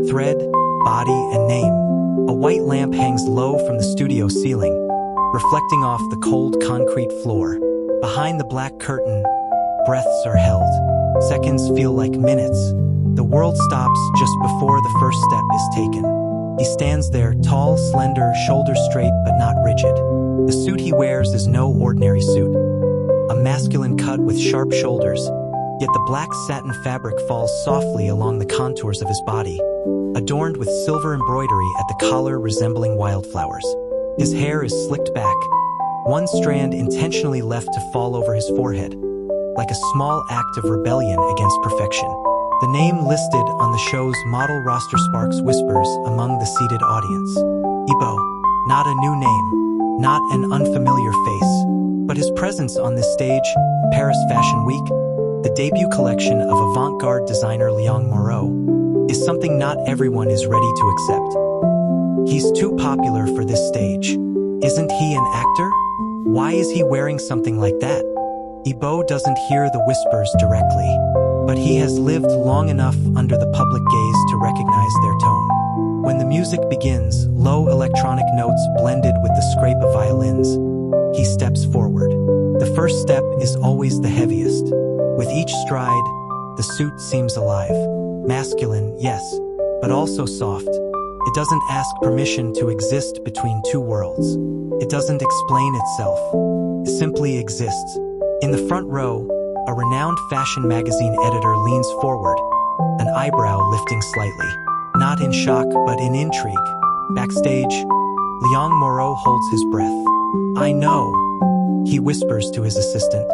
thread, body, and name. A white lamp hangs low from the studio ceiling, reflecting off the cold concrete floor. Behind the black curtain, breaths are held. Seconds feel like minutes. The world stops just before the first step is taken. He stands there, tall, slender, shoulders straight but not rigid. The suit he wears is no ordinary suit. A masculine cut with sharp shoulders, yet the black satin fabric falls softly along the contours of his body, adorned with silver embroidery at the collar resembling wildflowers. His hair is slicked back, one strand intentionally left to fall over his forehead, like a small act of rebellion against perfection. The name listed on the show's model roster sparks whispers among the seated audience. Ibo, not a new name, not an unfamiliar face, but his presence on this stage, Paris Fashion Week, the debut collection of avant-garde designer Liang Moreau, is something not everyone is ready to accept. He's too popular for this stage. Isn't he an actor? Why is he wearing something like that? Ibo doesn't hear the whispers directly, but he has lived long enough under the public gaze to recognize their tone. When the music begins, low electronic notes blended with the scrape of violins, he steps forward. The first step is always the heaviest. With each stride, the suit seems alive. Masculine, yes, but also soft. It doesn't ask permission to exist between two worlds. It doesn't explain itself. It simply exists. In the front row, a renowned fashion magazine editor leans forward, an eyebrow lifting slightly. Not in shock, but in intrigue. Backstage, Liang Moreau holds his breath. "I know," he whispers to his assistant.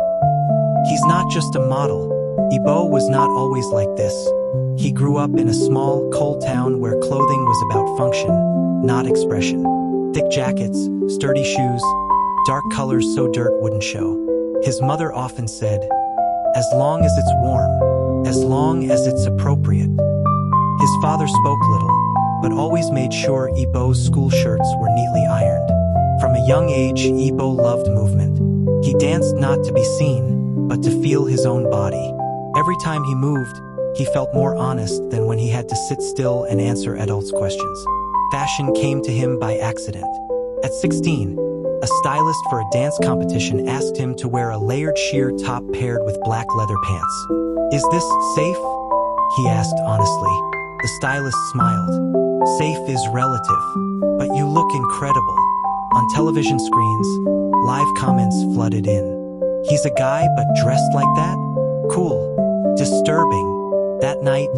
He's not just a model. Ibo was not always like this. He grew up in a small, coal town where clothing was about function, not expression. Thick jackets, sturdy shoes, dark colors so dirt wouldn't show. His mother often said, "As long as it's warm, as long as it's appropriate." His father spoke little, but always made sure Ibo's school shirts were neatly ironed. From a young age, Ibo loved movement. He danced not to be seen, but to feel his own body. Every time he moved, he felt more honest than when he had to sit still and answer adults' questions. Fashion came to him by accident. At 16, a stylist for a dance competition asked him to wear a layered sheer top paired with black leather pants. "Is this safe?" he asked honestly. The stylist smiled. "Safe is relative, but you look incredible." On television screens, live comments flooded in. "He's a guy but dressed like that? Cool. Disturbing." That night,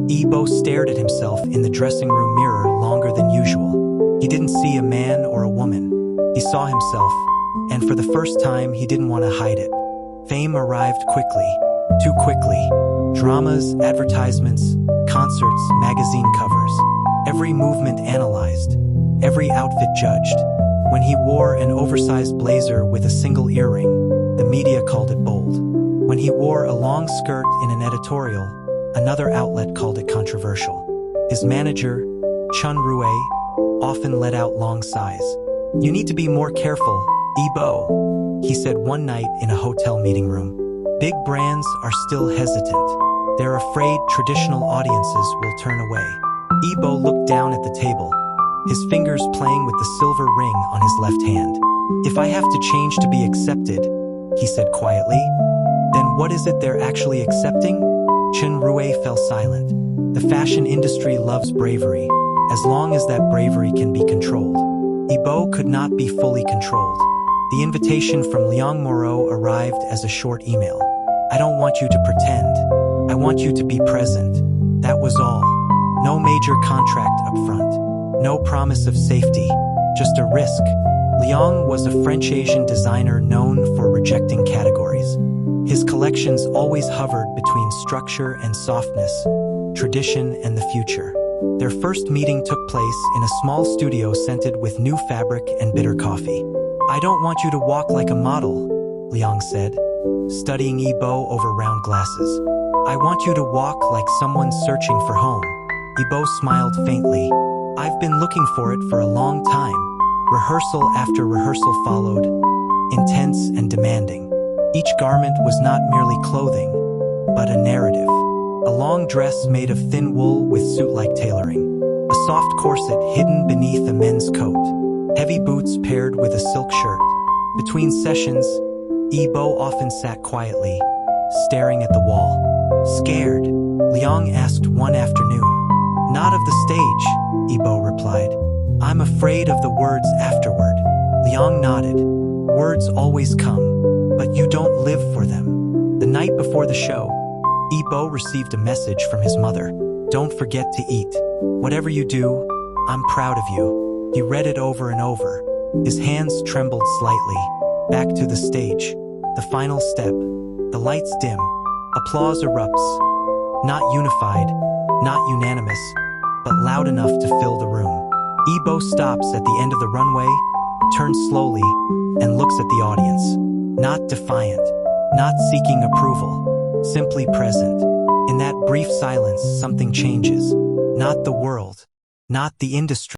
Ibo stared at himself in the dressing room mirror longer than usual. He didn't see a man or a woman. He saw himself, and for the first time, he didn't want to hide it. Fame arrived quickly, too quickly. Dramas, advertisements, concerts, magazine covers. Every movement analyzed, every outfit judged. When he wore an oversized blazer with a single earring, the media called it bold. When he wore a long skirt in an editorial, another outlet called it controversial. His manager, Chun Rue, often let out long sighs. "You need to be more careful, Ibo," he said one night in a hotel meeting room. Big brands are still hesitant. They're afraid traditional audiences will turn away. Ibo looked down at the table, his fingers playing with the silver ring on his left hand. "If I have to change to be accepted," he said quietly, "then what is it they're actually accepting?" Chun Rue fell silent. The fashion industry loves bravery, as long as that bravery can be controlled. Ibo could not be fully controlled. The invitation from Liang Moreau arrived as a short email. "I don't want you to pretend. I want you to be present." That was all. No major contract up front. No promise of safety. Just a risk. Liang was a French-Asian designer known for rejecting categories. His collections always hovered between structure and softness, tradition and the future. Their first meeting took place in a small studio scented with new fabric and bitter coffee. "I don't want you to walk like a model," Liang said, studying Ibo over round glasses. "I want you to walk like someone searching for home." Ibo smiled faintly. "I've been looking for it for a long time." Rehearsal after rehearsal followed, intense and demanding. Each garment was not merely clothing, but a narrative. A long dress made of thin wool with suit-like tailoring. A soft corset hidden beneath a men's coat. Heavy boots paired with a silk shirt. Between sessions, Yibo often sat quietly, staring at the wall. Scared, Liang asked one afternoon. Not of the stage, Yibo replied. I'm afraid of the words afterward. Liang nodded. Words always come, but you don't live for them. The night before the show, Yibo received a message from his mother. Don't forget to eat. Whatever you do, I'm proud of you. He read it over and over. His hands trembled slightly. Back to the stage. The final step. The lights dim. Applause erupts. Not unified, not unanimous, but loud enough to fill the room. Yibo stops at the end of the runway, turns slowly, and looks at the audience. Not defiant, not seeking approval, simply present. In that brief silence, something changes. Not the world, not the industry.